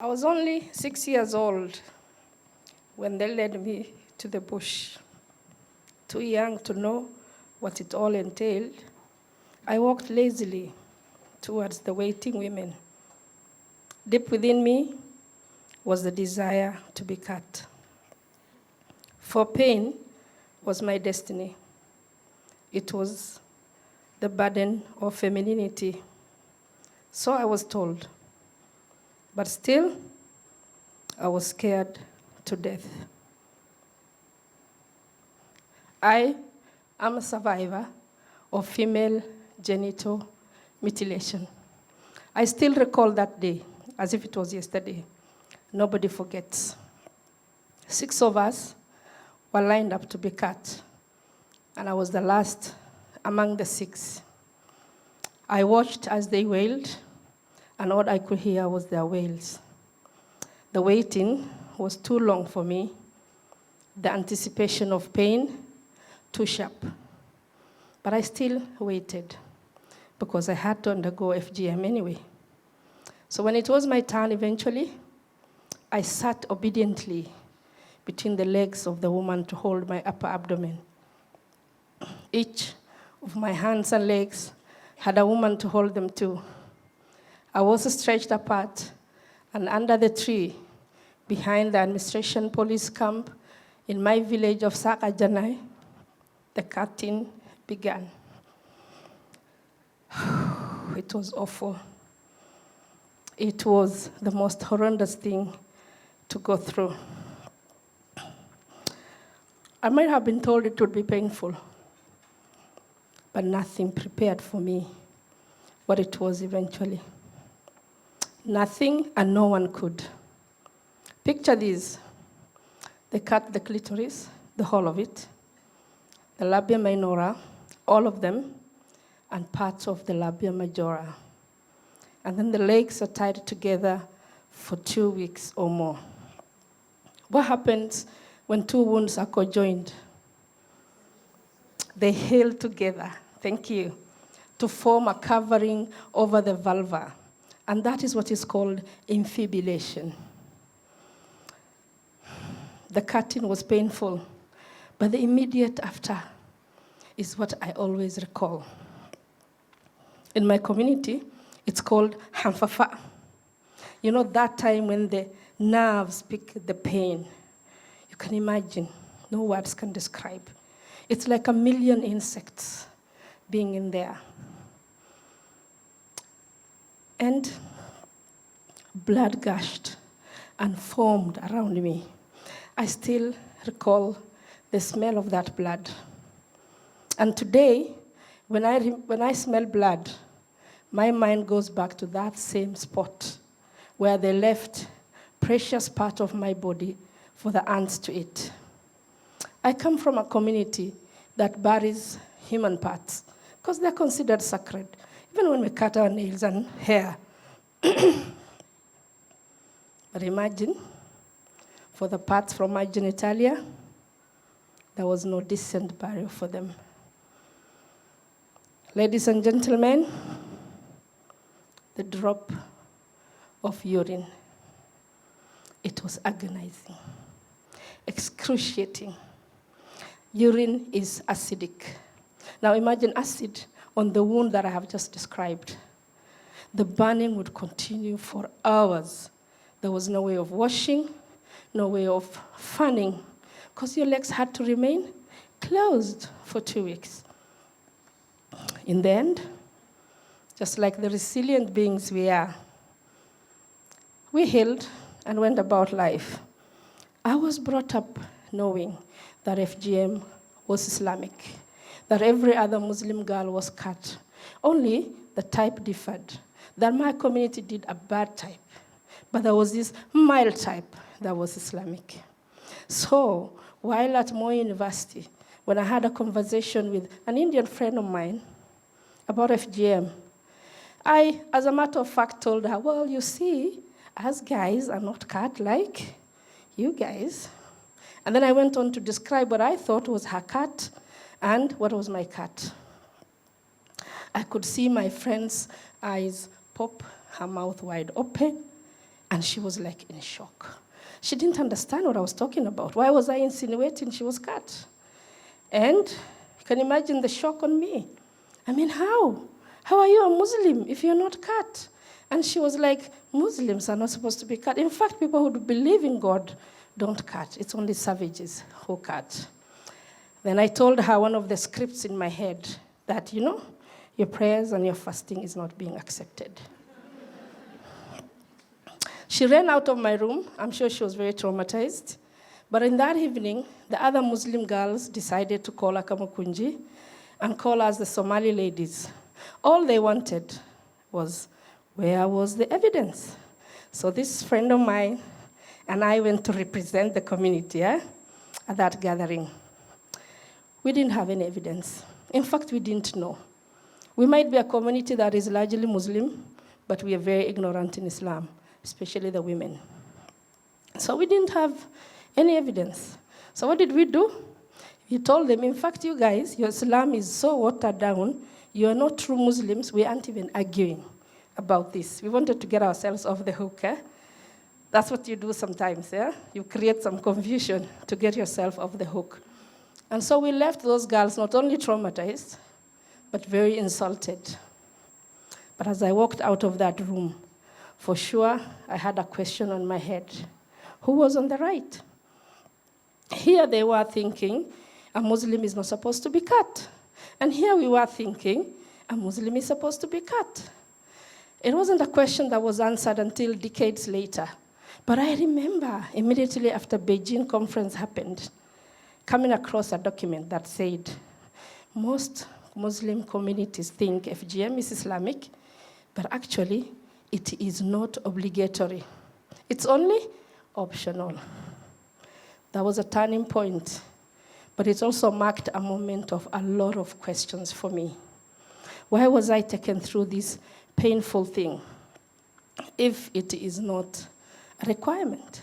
I was only 6 years old when they led me to the bush. Too young to know what it all entailed, I walked lazily towards the waiting women. Deep within me was the desire to be cut. For pain was my destiny. It was the burden of femininity. So I was told. But still, I was scared to death. I am a survivor of female genital mutilation. I still recall that day as if it was yesterday. Nobody forgets. 6 of us were lined up to be cut, and I was the last among the 6. I watched as they wailed, and all I could hear was their wails. The waiting was too long for me, the anticipation of pain too sharp. But I still waited because I had to undergo FGM anyway. So when it was my turn eventually, I sat obediently between the legs of the woman to hold my upper abdomen. Each of my hands and legs had a woman to hold them too. I was stretched apart, and under the tree, behind the administration police camp in my village of Sakajanai, the cutting began. It was awful. It was the most horrendous thing to go through. I might have been told it would be painful, but nothing prepared for me what it was eventually. Nothing, and no one could. Picture this. They cut the clitoris, the whole of it, the labia minora, all of them, and parts of the labia majora. And then the legs are tied together for 2 weeks or more. What happens when 2 wounds are conjoined? They heal together, thank you, to form a covering over the vulva. And that is what is called infibulation. The cutting was painful, but the immediate after is what I always recall. In my community, it's called hamfafa. You know, that time when the nerves pick the pain. You can imagine, no words can describe. It's like a million insects being in there. And blood gushed and formed around me. I still recall the smell of that blood. And today, when I smell blood, my mind goes back to that same spot where they left precious part of my body for the ants to eat. I come from a community that buries human parts because they're considered sacred, even when we cut our nails and hair. But imagine, for the parts from my genitalia, there was no decent burial for them. Ladies and gentlemen, the drop of urine, it was agonizing, excruciating. Urine is acidic. Now imagine acid on the wound that I have just described. The burning would continue for hours. There was no way of washing, no way of fanning, because your legs had to remain closed for 2 weeks. In the end, just like the resilient beings we are, we healed and went about life. I was brought up knowing that FGM was Islamic, that every other Muslim girl was cut. Only the type differed, that my community did a bad type, but there was this mild type that was Islamic. So while at Moi University, when I had a conversation with an Indian friend of mine about FGM, I, as a matter of fact, told her, well, you see, us guys are not cut like you guys. And then I went on to describe what I thought was her cut and what was my cut. I could see my friend's eyes pop, her mouth wide open, And she was like in shock. She didn't understand what I was talking about. Why was I insinuating she was cut? And you can imagine the shock on me. I mean, how? How are you a Muslim if you're not cut? And she was like, Muslims are not supposed to be cut. In fact, people who believe in God don't cut. It's only savages who cut. Then I told her one of the scripts in my head that, your prayers and your fasting is not being accepted. She ran out of my room. I'm sure she was very traumatized. But in that evening, the other Muslim girls decided to call Akamukunji and call us the Somali ladies. All they wanted was, where was the evidence? So this friend of mine and I went to represent the community at that gathering. We didn't have any evidence. In fact, we didn't know. We might be a community that is largely Muslim, but we are very ignorant in Islam, especially the women. So we didn't have any evidence. So what did we do? We told them, in fact, you guys, your Islam is so watered down, you are not true Muslims. We aren't even arguing about this. We wanted to get ourselves off the hook. That's what you do sometimes. You create some confusion to get yourself off the hook. And so we left those girls not only traumatized, but very insulted. But as I walked out of that room, for sure, I had a question on my head. Who was on the right? Here they were thinking, a Muslim is not supposed to be cut. And here we were thinking, a Muslim is supposed to be cut. It wasn't a question that was answered until decades later. But I remember immediately after Beijing conference happened, coming across a document that said, most Muslim communities think FGM is Islamic, but actually it is not obligatory. It's only optional. That was a turning point, but it also marked a moment of a lot of questions for me. Why was I taken through this painful thing if it is not a requirement?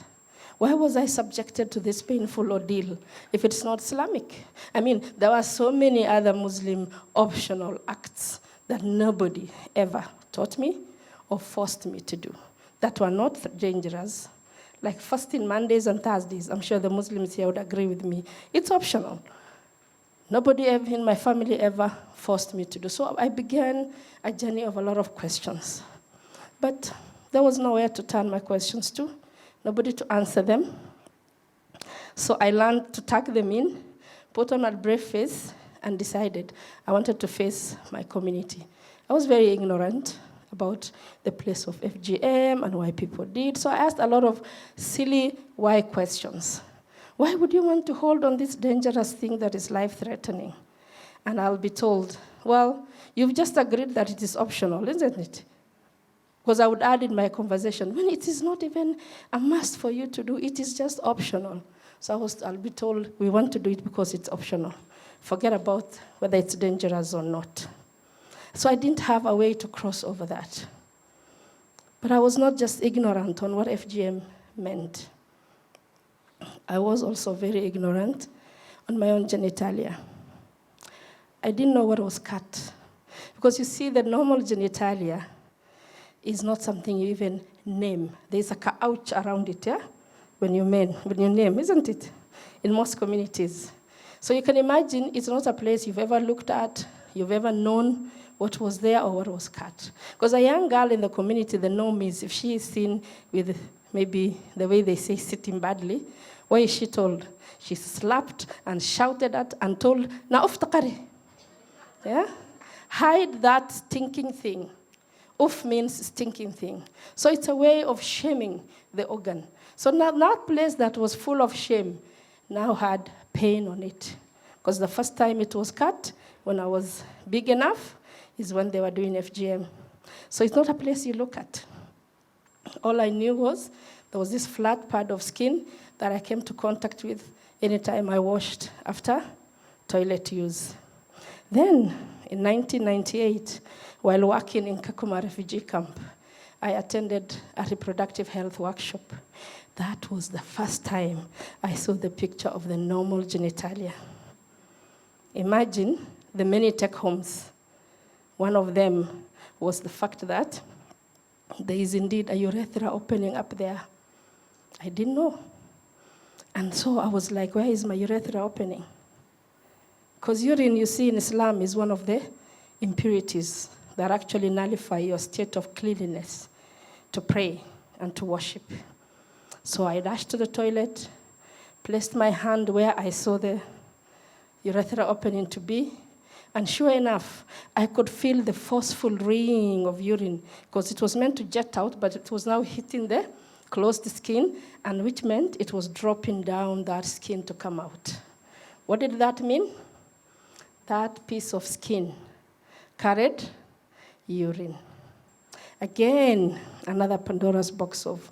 Why was I subjected to this painful ordeal if it's not Islamic? I mean, there were so many other Muslim optional acts that nobody ever taught me or forced me to do that were not dangerous, like fasting Mondays and Thursdays. I'm sure the Muslims here would agree with me. It's optional. Nobody ever in my family ever forced me to do. So I began a journey of a lot of questions. But there was nowhere to turn my questions to, nobody to answer them. So I learned to tuck them in, put on a brave face, and decided I wanted to face my community. I was very ignorant about the place of FGM and why people did. So I asked a lot of silly why questions. Why would you want to hold on this dangerous thing that is life-threatening? And I'll be told, well, you've just agreed that it is optional, isn't it? Because I would add in my conversation, when it is not even a must for you to do, it is just optional. So I'll be told, we want to do it because it's optional. Forget about whether it's dangerous or not. So I didn't have a way to cross over that. But I was not just ignorant on what FGM meant. I was also very ignorant on my own genitalia. I didn't know what was cut. Because you see, the normal genitalia is not something you even name. There's a couch around it, when you name, isn't it? In most communities. So you can imagine it's not a place you've ever looked at, you've ever known what was there or what was cut. Because a young girl in the community, the norm is if she is seen with maybe the way they say sitting badly, what is she told? She's slapped and shouted at and told, na uftaqari. Yeah? Hide that stinking thing. Uf means stinking thing. So it's a way of shaming the organ. So now that place that was full of shame now had pain on it. Because the first time it was cut, when I was big enough, is when they were doing FGM. So it's not a place you look at. All I knew was there was this flat pad of skin that I came to contact with anytime I washed after toilet use. Then, in 1998, while working in Kakuma refugee camp, I attended a reproductive health workshop. That was the first time I saw the picture of the normal genitalia. Imagine the many take-homes. One of them was the fact that there is indeed a urethra opening up there. I didn't know. And so I was like, where is my urethra opening? Because urine, you see, in Islam is one of the impurities that actually nullify your state of cleanliness to pray and to worship. So I dashed to the toilet, placed my hand where I saw the urethra opening to be, and sure enough, I could feel the forceful ring of urine, because it was meant to jet out, but it was now hitting the closed skin, and which meant it was dropping down that skin to come out. What did that mean? That piece of skin carried urine. Again, another Pandora's box of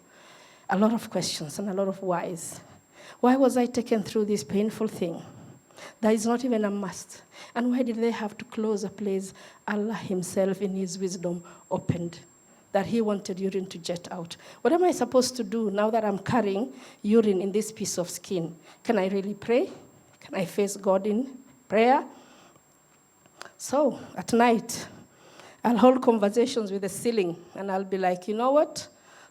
a lot of questions and a lot of whys. Why was I taken through this painful thing? That is not even a must. And why did they have to close a place Allah himself in his wisdom opened, that he wanted urine to jet out? What am I supposed to do now that I'm carrying urine in this piece of skin? Can I really pray? Can I face God in prayer? So at night, I'll hold conversations with the ceiling, and I'll be like, you know what?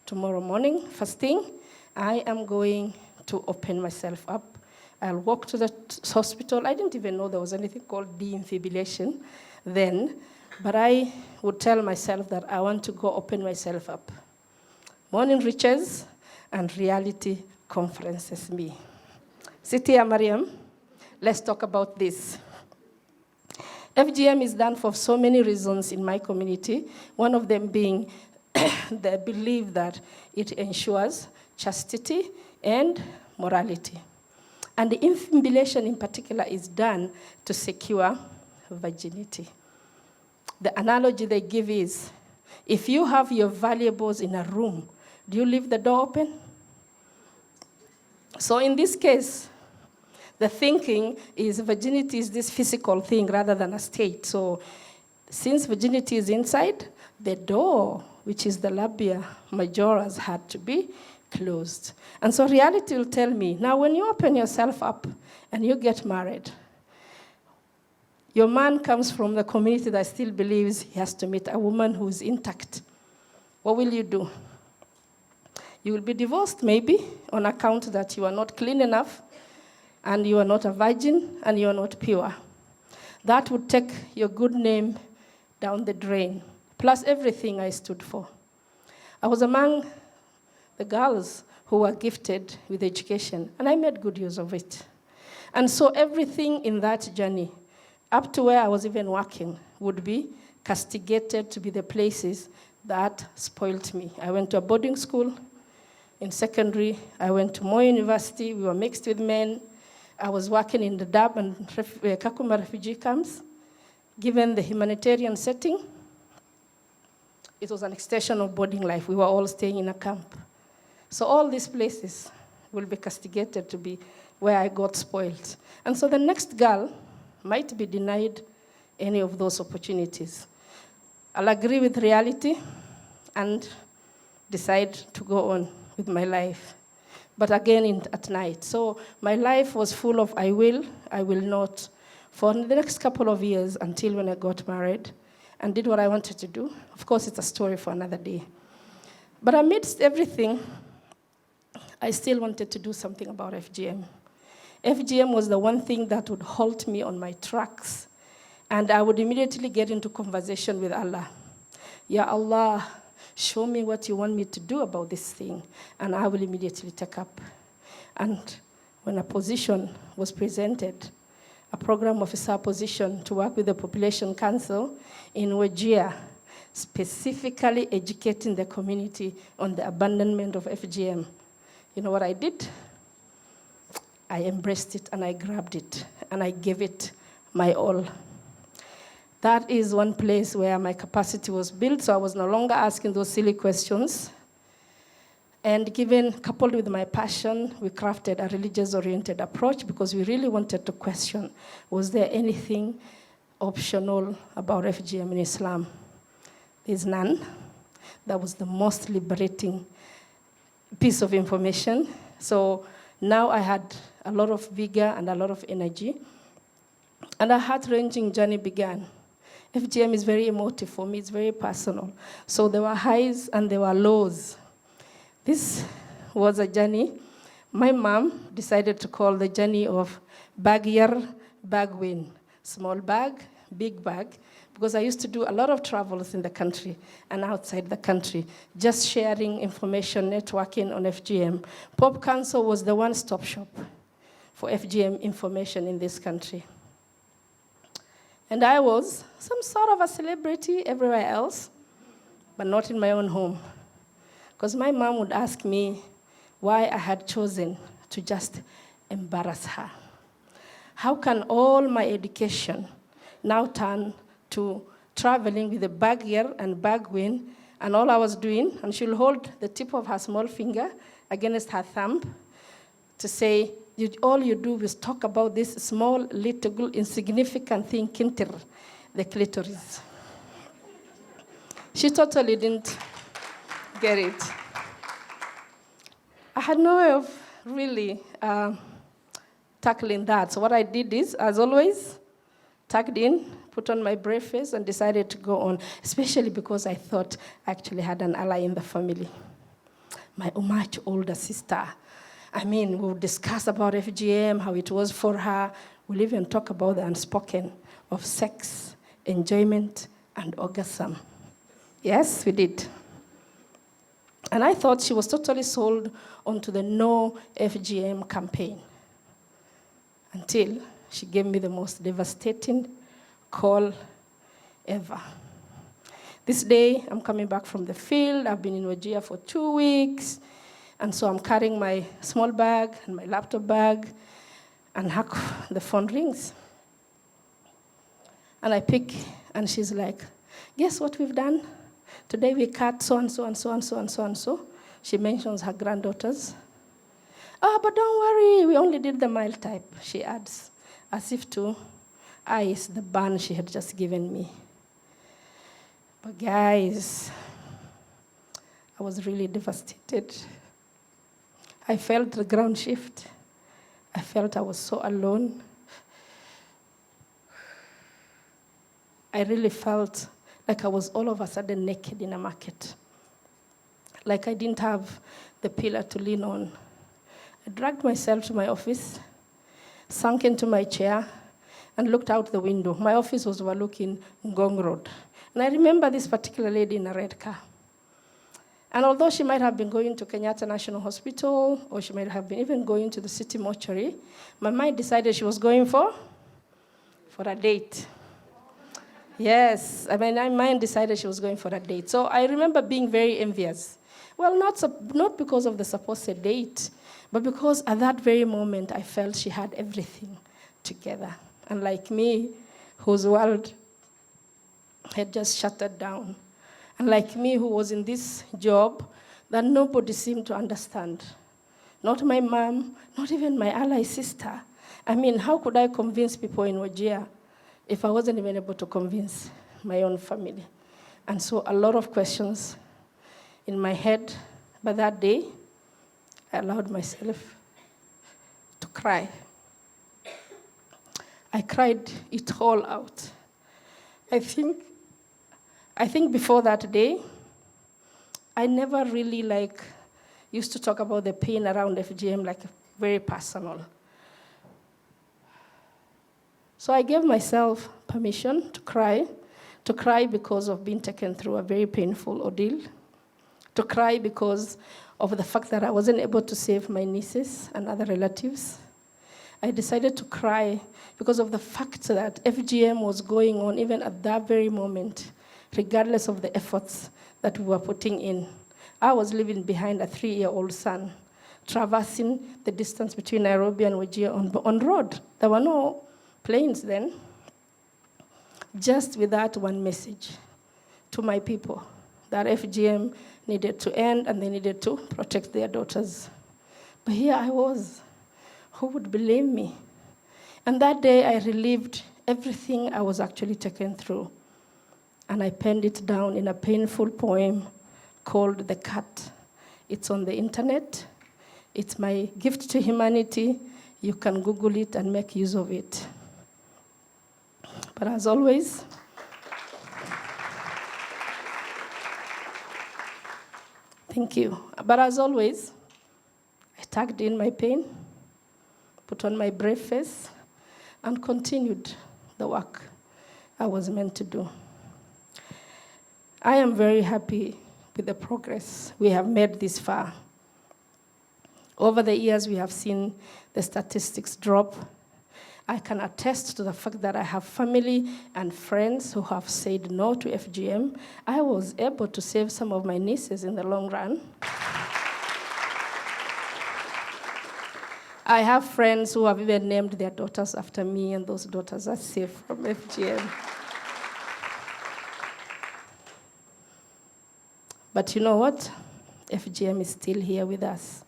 Tomorrow morning, first thing, I am going to open myself up. I'll walk to the hospital. I didn't even know there was anything called defibrillation then, but I would tell myself that I want to go open myself up. Morning reaches, and reality conferences me. Sit here, Maryam. Let's talk about this. FGM is done for so many reasons in my community, one of them being the belief that it ensures chastity and morality. And the infibulation in particular is done to secure virginity. The analogy they give is, if you have your valuables in a room, do you leave the door open? So in this case, the thinking is virginity is this physical thing rather than a state. So since virginity is inside, the door, which is the labia majoris, had to be closed. And so reality will tell me, now when you open yourself up and you get married, your man comes from the community that still believes he has to meet a woman who is intact. What will you do? You will be divorced maybe on account that you are not clean enough, and you are not a virgin, and you are not pure. That would take your good name down the drain, plus everything I stood for. I was among the girls who were gifted with education, and I made good use of it. And so everything in that journey, up to where I was even working, would be castigated to be the places that spoiled me. I went to a boarding school. In secondary, I went to Moi University. We were mixed with men. I was working in the Dab and Kakuma refugee camps. Given the humanitarian setting, it was an extension of boarding life. We were all staying in a camp. So all these places will be castigated to be where I got spoiled. And so the next girl might be denied any of those opportunities. I'll agree with reality and decide to go on with my life. But again, at night. So my life was full of I will not, for the next couple of years until when I got married and did what I wanted to do. Of course, it's a story for another day. But amidst everything, I still wanted to do something about FGM. FGM was the one thing that would halt me on my tracks, and I would immediately get into conversation with Allah. Ya Allah, show me what you want me to do about this thing, and I will immediately take up. And when a position was presented, a program officer position to work with the Population Council in Wajir, specifically educating the community on the abandonment of FGM, you know what I did? I embraced it and I grabbed it and I gave it my all. That is one place where my capacity was built, so I was no longer asking those silly questions. And coupled with my passion, we crafted a religious-oriented approach because we really wanted to question, was there anything optional about FGM in Islam? There's none. That was the most liberating piece of information. So now I had a lot of vigor and a lot of energy. And a heart-wrenching journey began. FGM is very emotive for me, it's very personal. So there were highs and there were lows. This was a journey my mom decided to call the journey of bag year, bag win. Small bag, big bag, because I used to do a lot of travels in the country and outside the country, just sharing information, networking on FGM. Pop Council was the one-stop shop for FGM information in this country. And I was some sort of a celebrity everywhere else, but not in my own home. Because my mom would ask me why I had chosen to just embarrass her. How can all my education now turn to traveling with a bag year and bag win, and all I was doing, and she'll hold the tip of her small finger against her thumb to say, all you do is talk about this small, little, insignificant thing, kintir, the clitoris. She totally didn't get it. I had no way of really tackling that. So what I did is, as always, tucked in, put on my brave face, and decided to go on, especially because I thought I actually had an ally in the family. My much older sister. I mean, we'll discuss about FGM, how it was for her. We'll even talk about the unspoken of sex, enjoyment, and orgasm. Yes, we did. And I thought she was totally sold onto the no FGM campaign until she gave me the most devastating call ever. This day, I'm coming back from the field. I've been in Wajir for 2 weeks. And so I'm carrying my small bag and my laptop bag, and the phone rings. And I pick, and she's like, guess what we've done? Today we cut so and so and so and so and so and so. She mentions her granddaughters. Oh, but don't worry, we only did the mild type, she adds, as if to ice the burn she had just given me. But guys, I was really devastated. I felt the ground shift. I felt I was so alone. I really felt like I was all of a sudden naked in a market. Like I didn't have the pillar to lean on. I dragged myself to my office, sunk into my chair, and looked out the window. My office was overlooking Ngong Road. And I remember this particular lady in a red car. And although she might have been going to Kenyatta National Hospital, or she might have been even going to the city mortuary, my mind decided she was going for a date. Yes, my mind decided she was going for a date. So I remember being very envious. Well, not because of the supposed date, but because at that very moment I felt she had everything together. And like me, whose world had just shuttered down. And like me, who was in this job that nobody seemed to understand. Not my mom, not even my ally sister. I mean, how could I convince people in Wajir if I wasn't even able to convince my own family? And so a lot of questions in my head. But that day, I allowed myself to cry. I cried it all out. I think before that day, I never really used to talk about the pain around FGM very personal. So I gave myself permission to cry because of being taken through a very painful ordeal, to cry because of the fact that I wasn't able to save my nieces and other relatives. I decided to cry because of the fact that FGM was going on even at that very moment, regardless of the efforts that we were putting in. I was leaving behind a 3-year-old son, traversing the distance between Nairobi and Wajir on road. There were no planes then. Just with that one message to my people, that FGM needed to end and they needed to protect their daughters. But here I was. Who would believe me? And that day I relived everything I was actually taken through. And I penned it down in a painful poem called The Cut. It's on the internet. It's my gift to humanity. You can Google it and make use of it. But as always, Thank you. But as always, I tucked in my pain, put on my brave face, and continued the work I was meant to do. I am very happy with the progress we have made this far. Over the years, we have seen the statistics drop. I can attest to the fact that I have family and friends who have said no to FGM. I was able to save some of my nieces in the long run. I have friends who have even named their daughters after me, and those daughters are safe from FGM. But you know what? FGM is still here with us.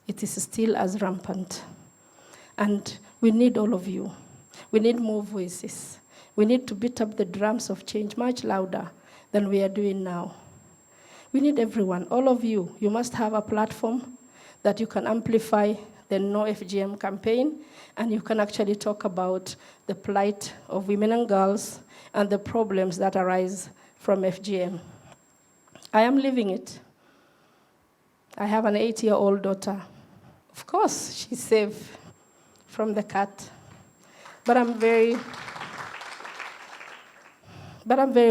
It is still as rampant. And we need all of you. We need more voices. We need to beat up the drums of change much louder than we are doing now. We need everyone, all of you. You must have a platform that you can amplify the No FGM campaign, and you can actually talk about the plight of women and girls and the problems that arise from FGM. I am living it. I have an 8-year-old daughter. Of course, she's safe from the cat. But I'm very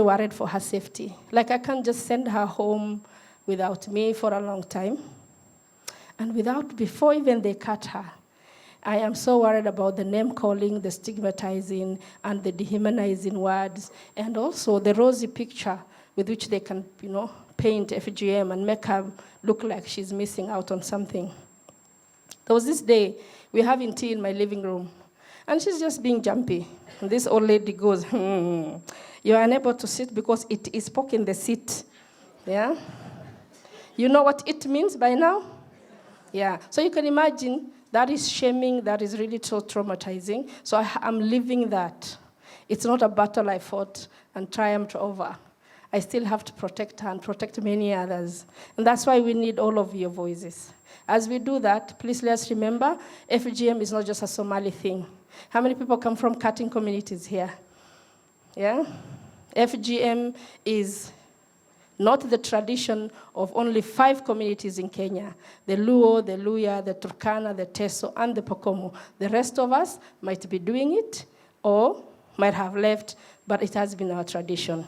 worried for her safety. Like, I can't just send her home without me for a long time. And before even they cut her, I am so worried about the name calling, the stigmatizing, and the dehumanizing words, and also the rosy picture with which they can, paint FGM and make her look like she's missing out on something. There was this day, we're having tea in my living room, and she's just being jumpy. And this old lady goes, You're unable to sit because it is poking the seat. Yeah? You know what it means by now? Yeah. So you can imagine that is shaming, that is really so traumatizing. So I'm living that. It's not a battle I fought and triumphed over. I still have to protect her and protect many others. And that's why we need all of your voices. As we do that, please let's remember, FGM is not just a Somali thing. How many people come from cutting communities here? Yeah? FGM is not the tradition of only 5 communities in Kenya: the Luo, the Luya, the Turkana, the Teso, and the Pokomo. The rest of us might be doing it or might have left, but it has been our tradition.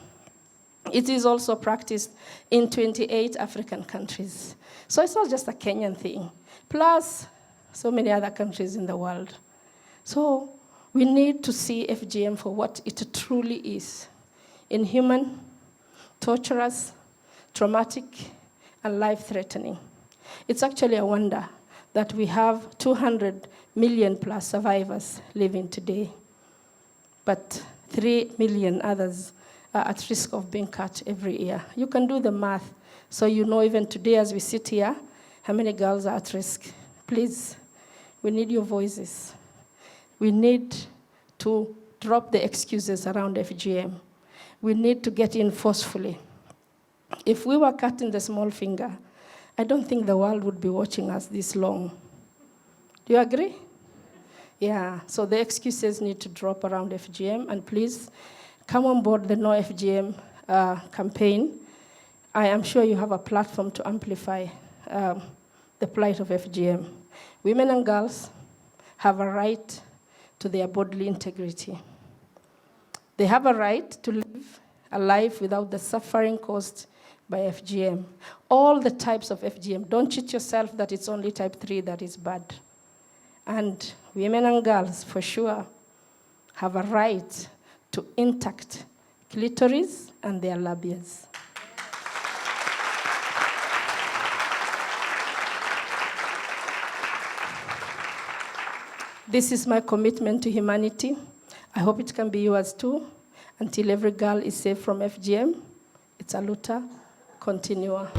It is also practiced in 28 African countries. So it's not just a Kenyan thing, plus so many other countries in the world. So we need to see FGM for what it truly is: inhuman, torturous, traumatic, and life-threatening. It's actually a wonder that we have 200 million plus survivors living today, but 3 million others are at risk of being cut every year. You can do the math, so you know even today as we sit here, how many girls are at risk. Please, we need your voices. We need to drop the excuses around FGM. We need to get in forcefully. If we were cutting the small finger, I don't think the world would be watching us this long. Do you agree? Yeah, so the excuses need to drop around FGM, and please come on board the No FGM campaign. I am sure you have a platform to amplify the plight of FGM. Women and girls have a right to their bodily integrity. They have a right to live a life without the suffering caused by FGM. All the types of FGM. Don't cheat yourself that it's only type 3 that is bad. And women and girls, for sure, have a right to intact clitoris and their labias. This is my commitment to humanity. I hope it can be yours too. Until every girl is safe from FGM, it's a luta continua.